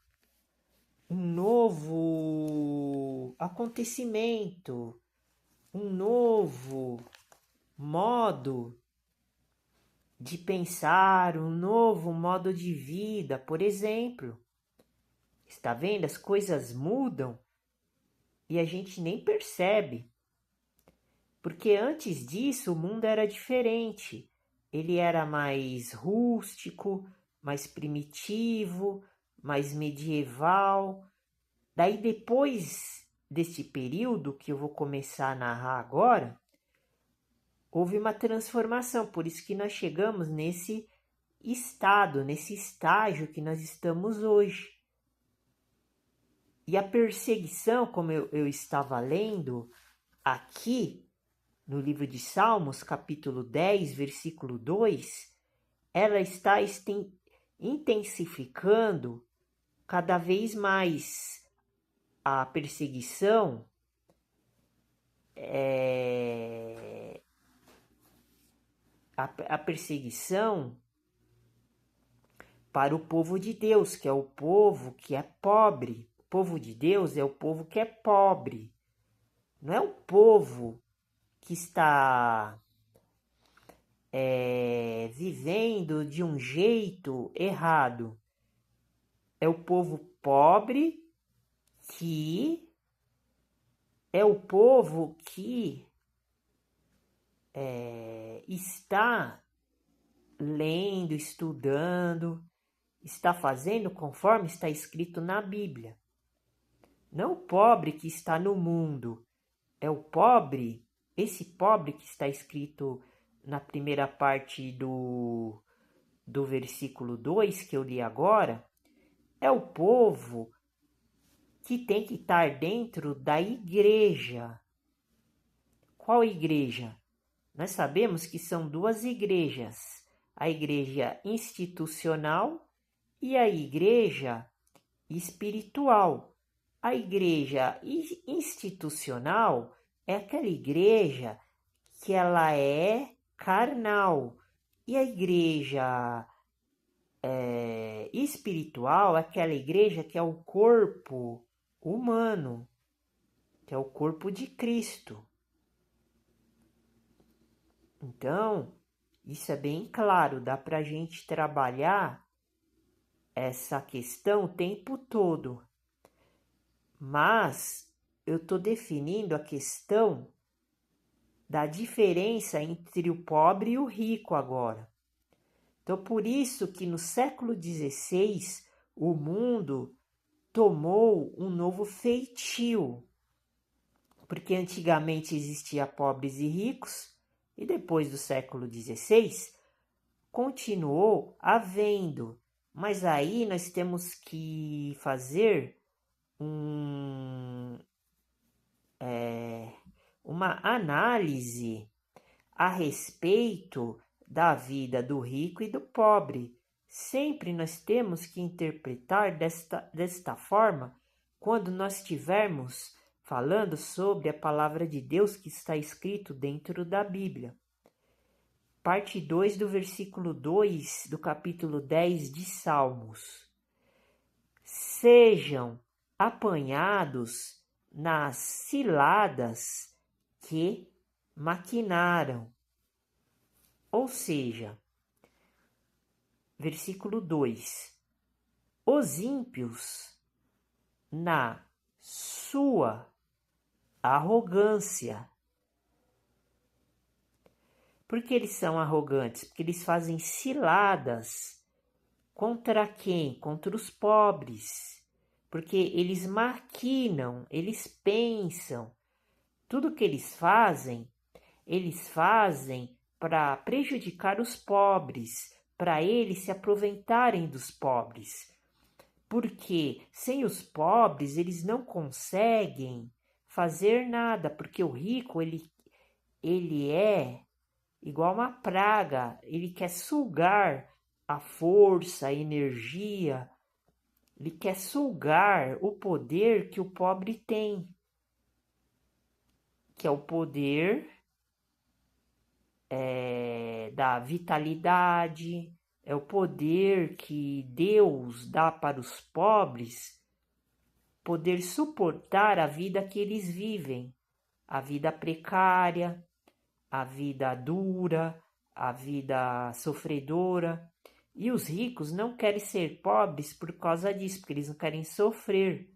acontecimento, um novo modo de pensar, um novo modo de vida. Por exemplo, está vendo? As coisas mudam e a gente nem percebe. Porque antes disso o mundo era diferente. Ele era mais rústico, mais primitivo, mais medieval. Daí depois deste período que eu vou começar a narrar agora, houve uma transformação. Por isso que nós chegamos nesse estado, nesse estágio que nós estamos hoje. E a perseguição, como eu estava lendo aqui, no livro de Salmos, capítulo 10, versículo 2, ela está intensificando cada vez mais a perseguição a perseguição para o povo de Deus, que é o povo que é pobre. O povo de Deus é o povo que é pobre. Não é o povo que está vivendo de um jeito errado. É o povo pobre que é o povo que está lendo, estudando, está fazendo conforme está escrito na Bíblia. Não o pobre que está no mundo, é o pobre, esse pobre que está escrito na primeira parte do versículo 2 que eu li agora, é o povo que tem que estar dentro da igreja. Qual igreja? Nós sabemos que são 2 igrejas, a igreja institucional e a igreja espiritual. A igreja institucional é aquela igreja que ela é carnal. E a igreja espiritual é aquela igreja que é o corpo humano, que é o corpo de Cristo. Então, isso é bem claro, dá para a gente trabalhar essa questão o tempo todo. Mas eu estou definindo a questão da diferença entre o pobre e o rico agora. Então, por isso que no século XVI o mundo tomou um novo feitio. Porque antigamente existia pobres e ricos, e depois do século XVI continuou havendo. Mas aí nós temos que fazer uma análise a respeito da vida do rico e do pobre. Sempre nós temos que interpretar desta forma quando nós estivermos falando sobre a palavra de Deus que está escrito dentro da Bíblia. Parte 2 do versículo 2 do capítulo 10 de Salmos. Sejam apanhados nas ciladas que maquinaram. Ou seja, versículo 2: os ímpios, na sua arrogância. Por que eles são arrogantes? Porque eles fazem ciladas contra quem? Contra os pobres. Porque eles maquinam, eles pensam. Tudo que eles fazem para prejudicar os pobres, para eles se aproveitarem dos pobres. Porque sem os pobres eles não conseguem fazer nada, porque o rico ele é igual uma praga, ele quer sugar a força, a energia, ele quer sugar o poder que o pobre tem, que é o poder da vitalidade, é o poder que Deus dá para os pobres poder suportar a vida que eles vivem, a vida precária, a vida dura, a vida sofredora. E os ricos não querem ser pobres por causa disso, porque eles não querem sofrer.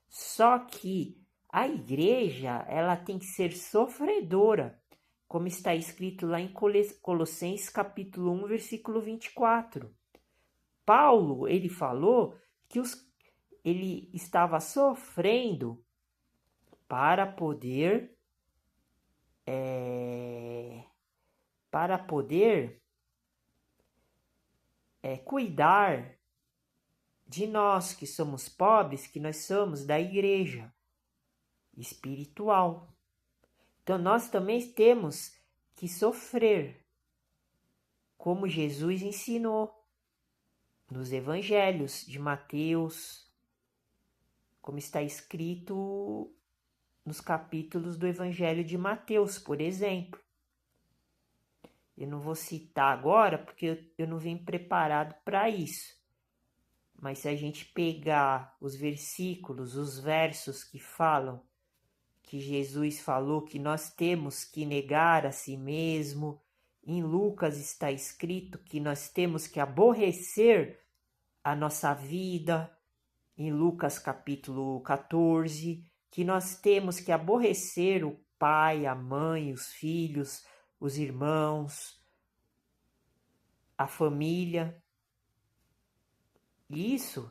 Só que a igreja, ela tem que ser sofredora, como está escrito lá em Colossenses capítulo 1, versículo 24. Paulo, ele falou que ele estava sofrendo para poder cuidar de nós que somos pobres, que nós somos da igreja espiritual. Então nós também temos que sofrer, como Jesus ensinou nos evangelhos de Mateus, como está escrito nos capítulos do evangelho de Mateus, por exemplo. Eu não vou citar agora porque eu não vim preparado para isso. Mas se a gente pegar os versículos, os versos que falam que Jesus falou que nós temos que negar a si mesmo, em Lucas está escrito que nós temos que aborrecer a nossa vida, em Lucas capítulo 14, que nós temos que aborrecer o pai, a mãe, os filhos, os irmãos, a família. Isso,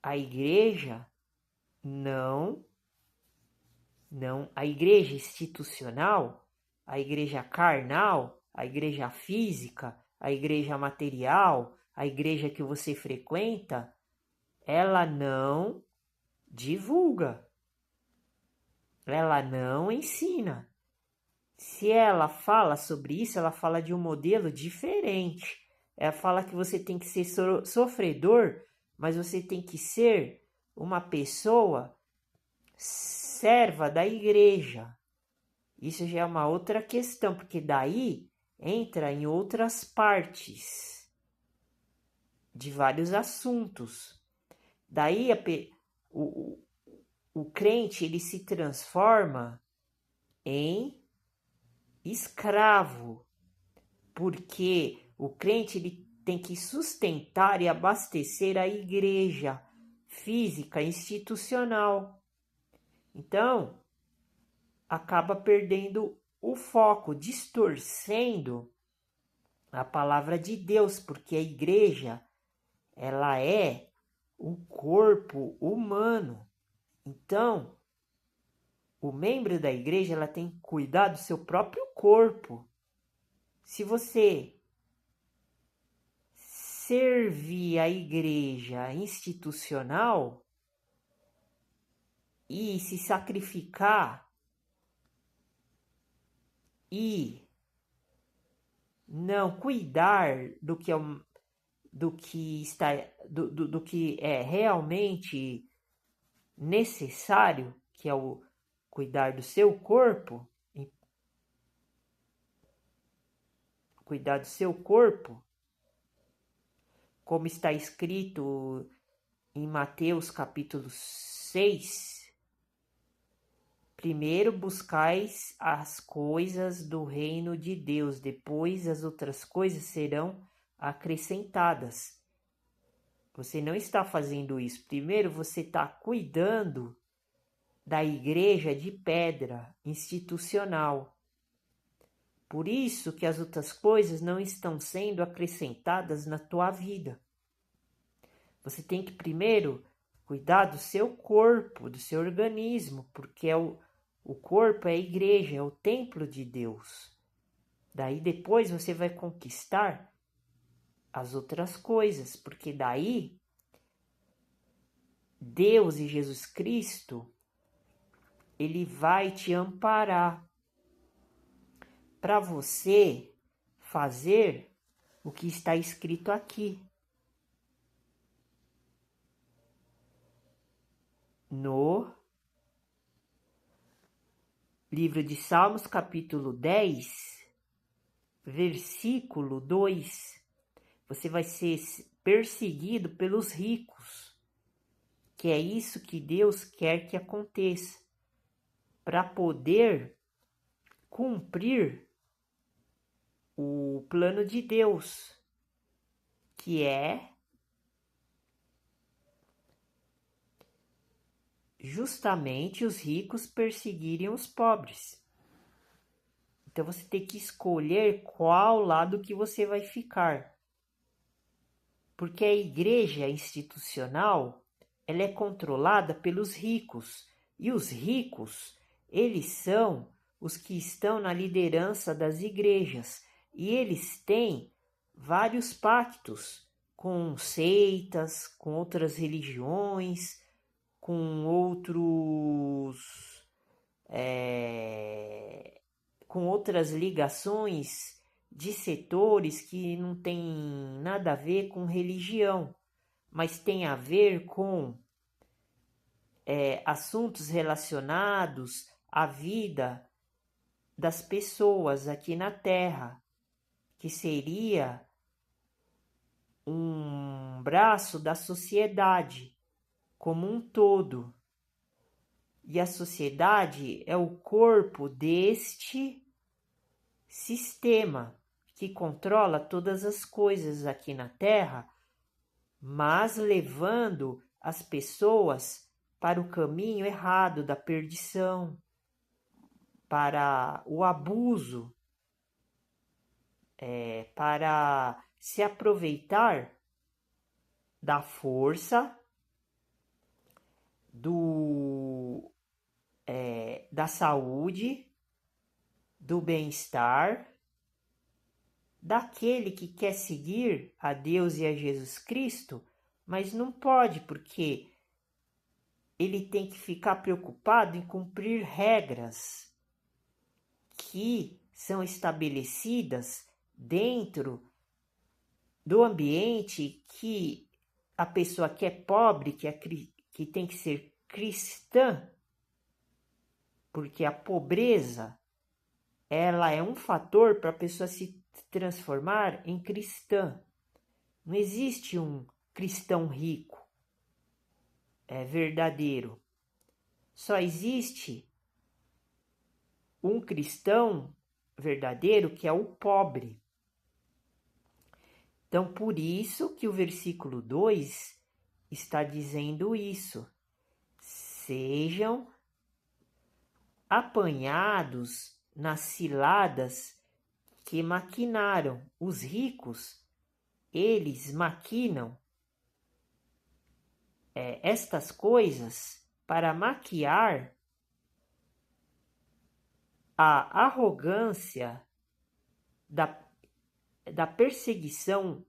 a igreja a igreja institucional, a igreja carnal, a igreja física, a igreja material, a igreja que você frequenta, ela não divulga, ela não ensina. Se ela fala sobre isso, ela fala de um modelo diferente. Ela fala que você tem que ser sofredor, mas você tem que ser uma pessoa serva da igreja. Isso já é uma outra questão, porque daí entra em outras partes de vários assuntos. Daí o crente ele se transforma em escravo, porque o crente ele tem que sustentar e abastecer a igreja física, institucional. Então, acaba perdendo o foco, distorcendo a palavra de Deus, porque a igreja, ela é o corpo humano. Então, o membro da igreja, ela tem que cuidar do seu próprio corpo. Se você servir a igreja institucional e se sacrificar e não cuidar do que é realmente necessário, que é o cuidar do seu corpo, como está escrito em Mateus capítulo 6, primeiro buscais as coisas do reino de Deus, depois as outras coisas serão acrescentadas. Você não está fazendo isso. Primeiro você está cuidando da igreja de pedra institucional. Por isso que as outras coisas não estão sendo acrescentadas na tua vida. Você tem que primeiro cuidar do seu corpo, do seu organismo, porque o corpo é a igreja, é o templo de Deus. Daí depois você vai conquistar as outras coisas, porque daí Deus e Jesus Cristo, ele vai te amparar para você fazer o que está escrito aqui. No livro de Salmos, capítulo 10, versículo 2, você vai ser perseguido pelos ricos, que é isso que Deus quer que aconteça, para poder cumprir o plano de Deus, que é justamente os ricos perseguirem os pobres. Então você tem que escolher qual lado que você vai ficar. Porque a igreja institucional, ela é controlada pelos ricos. E os ricos, eles são os que estão na liderança das igrejas. E eles têm vários pactos com seitas, com outras religiões, com outras ligações de setores que não tem nada a ver com religião, mas tem a ver com assuntos relacionados à vida das pessoas aqui na Terra, que seria um braço da sociedade como um todo. E a sociedade é o corpo deste sistema que controla todas as coisas aqui na Terra, mas levando as pessoas para o caminho errado da perdição, para o abuso, para se aproveitar da força, da saúde, do bem-estar, daquele que quer seguir a Deus e a Jesus Cristo, mas não pode, porque ele tem que ficar preocupado em cumprir regras que são estabelecidas dentro do ambiente que a pessoa que é pobre, que é que tem que ser cristã, porque a pobreza ela é um fator para a pessoa se transformar em cristã. Não existe um cristão rico, verdadeiro. Só existe um cristão verdadeiro que é o pobre. Então, por isso que o versículo 2 está dizendo isso. Sejam apanhados nas ciladas que maquinaram. Os ricos, eles maquinam estas coisas para maquiar a arrogância da perseguição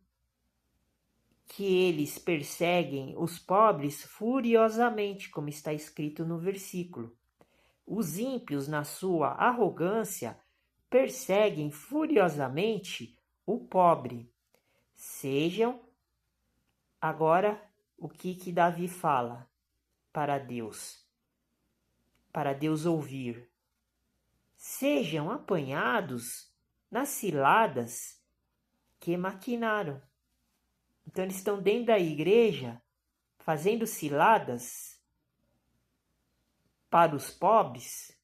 que eles perseguem os pobres furiosamente, como está escrito no versículo. Os ímpios, na sua arrogância, perseguem furiosamente o pobre. Sejam, agora, o que Davi fala para Deus ouvir. Sejam apanhados nas ciladas que maquinaram. Então, eles estão dentro da igreja fazendo ciladas para os pobres,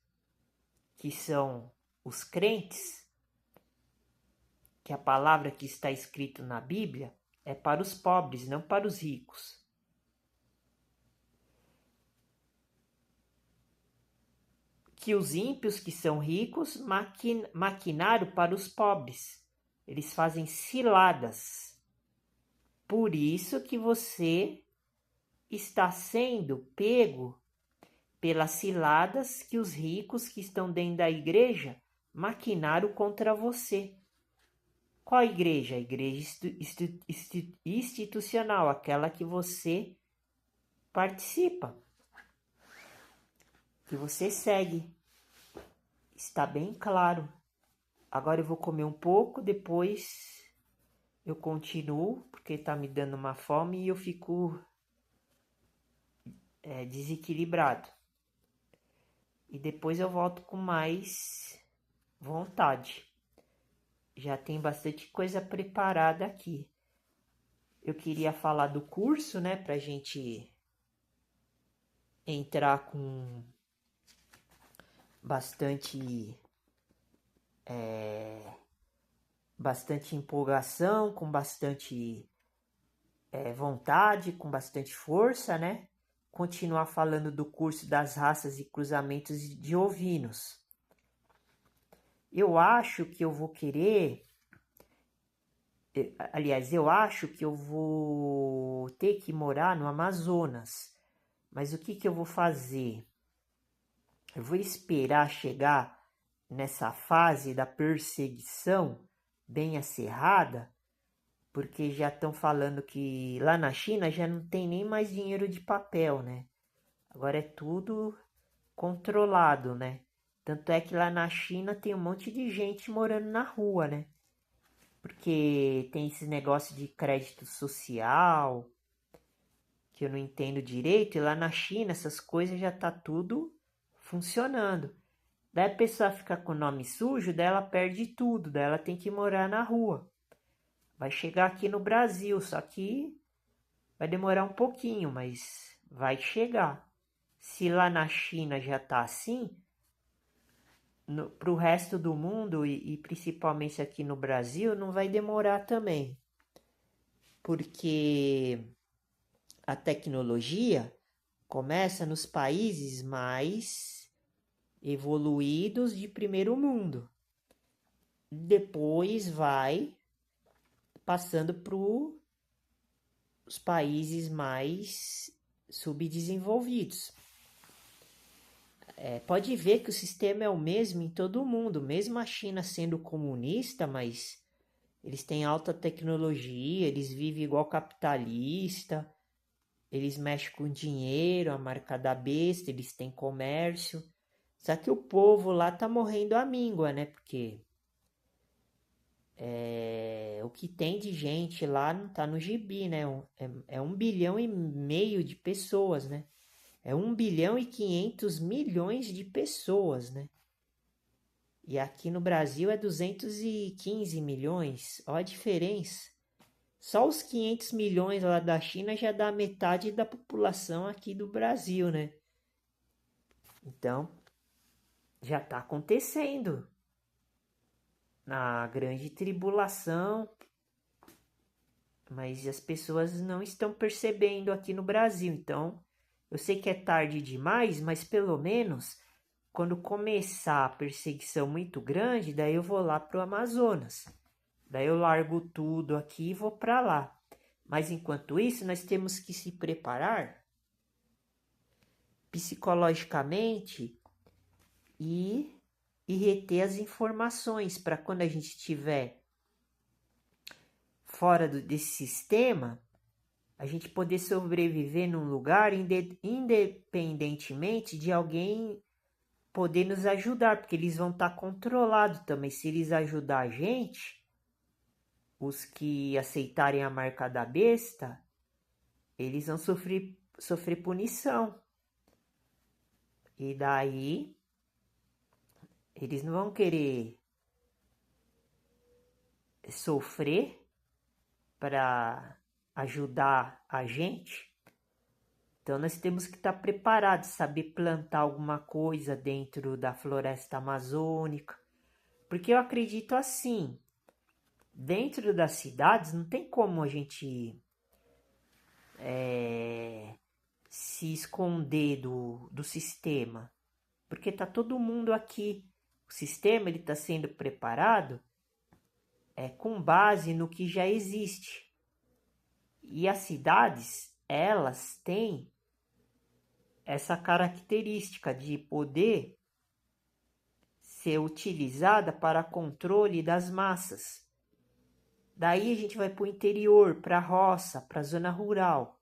que são os crentes, que a palavra que está escrita na Bíblia é para os pobres, não para os ricos. Que os ímpios que são ricos maquinaram para os pobres. Eles fazem ciladas. Por isso que você está sendo pego pelas ciladas que os ricos que estão dentro da igreja maquinaram contra você. Qual igreja? A igreja institucional, aquela que você participa, que você segue. Está bem claro. Agora eu vou comer um pouco, depois eu continuo, porque está me dando uma fome e eu fico desequilibrado. E depois eu volto com mais vontade. Já tem bastante coisa preparada aqui. Eu queria falar do curso, né, pra gente entrar com bastante empolgação, com bastante vontade, com bastante força, né? Continuar falando do curso das raças e cruzamentos de ovinos. Eu acho que eu vou querer... Aliás, eu acho que eu vou ter que morar no Amazonas. Mas o que eu vou fazer? Eu vou esperar chegar nessa fase da perseguição bem acirrada, porque já estão falando que lá na China já não tem nem mais dinheiro de papel, né? Agora é tudo controlado, né? Tanto é que lá na China tem um monte de gente morando na rua, né? Porque tem esse negócio de crédito social, que eu não entendo direito, e lá na China essas coisas já tá tudo funcionando. Daí a pessoa fica com o nome sujo, daí ela perde tudo, daí ela tem que morar na rua. Vai chegar aqui no Brasil, só que vai demorar um pouquinho, mas vai chegar. Se lá na China já tá assim, para o resto do mundo e principalmente aqui no Brasil, não vai demorar também. Porque a tecnologia começa nos países mais evoluídos de primeiro mundo. Depois vai passando para os países mais subdesenvolvidos. Pode ver que o sistema é o mesmo em todo o mundo, mesmo a China sendo comunista, mas eles têm alta tecnologia, eles vivem igual capitalista, eles mexem com dinheiro, a marca da besta, eles têm comércio. Só que o povo lá tá morrendo à míngua, né? Porque o que tem de gente lá não tá no gibi, né? É 1,5 bilhão de pessoas, né? É 1,5 bilhão de pessoas, né? E aqui no Brasil é 215 milhões. Olha a diferença. Só os 500 milhões lá da China já dá metade da população aqui do Brasil, né? Então, já está acontecendo. Na grande tribulação, mas as pessoas não estão percebendo aqui no Brasil. Então, eu sei que é tarde demais, mas pelo menos quando começar a perseguição muito grande, daí eu vou lá pro Amazonas. Daí eu largo tudo aqui e vou para lá. Mas enquanto isso, nós temos que se preparar psicologicamente e reter as informações para quando a gente estiver fora desse sistema, a gente poder sobreviver num lugar independentemente de alguém poder nos ajudar, porque eles vão estar controlados também. Se eles ajudar a gente, os que aceitarem a marca da besta, eles vão sofrer punição. E daí, eles não vão querer sofrer para ajudar a gente. Então nós temos que estar preparados, saber plantar alguma coisa dentro da floresta amazônica. Porque eu acredito assim, dentro das cidades não tem como a gente se esconder do sistema. Porque está todo mundo aqui. O sistema está sendo preparado com base no que já existe. E as cidades, elas têm essa característica de poder ser utilizada para controle das massas. Daí a gente vai para o interior, para a roça, para a zona rural.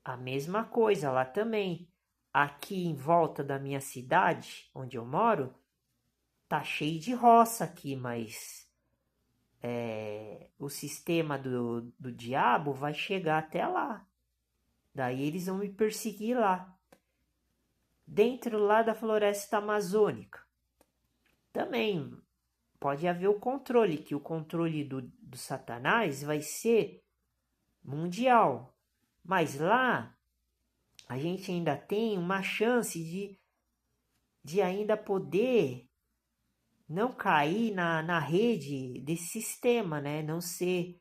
A mesma coisa lá também. Aqui em volta da minha cidade, onde eu moro, tá cheio de roça aqui, mas o sistema do diabo vai chegar até lá. Daí eles vão me perseguir lá. Dentro lá da floresta amazônica. Também pode haver o controle, que o controle do Satanás vai ser mundial. Mas lá a gente ainda tem uma chance de ainda poder não cair na rede desse sistema, né? Não ser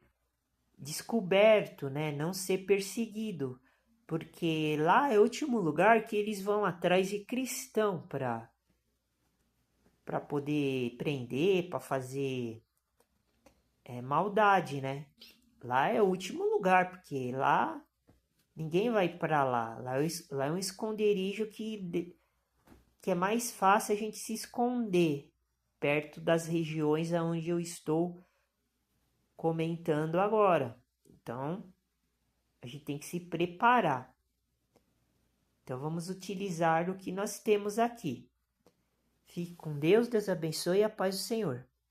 descoberto, né? Não ser perseguido. Porque lá é o último lugar que eles vão atrás de cristão para poder prender, para fazer maldade, né? Lá é o último lugar, porque lá ninguém vai para lá. Lá é um esconderijo que é mais fácil a gente se esconder perto das regiões onde eu estou comentando agora. Então, a gente tem que se preparar. Então, vamos utilizar o que nós temos aqui. Fique com Deus, Deus abençoe e a paz do Senhor.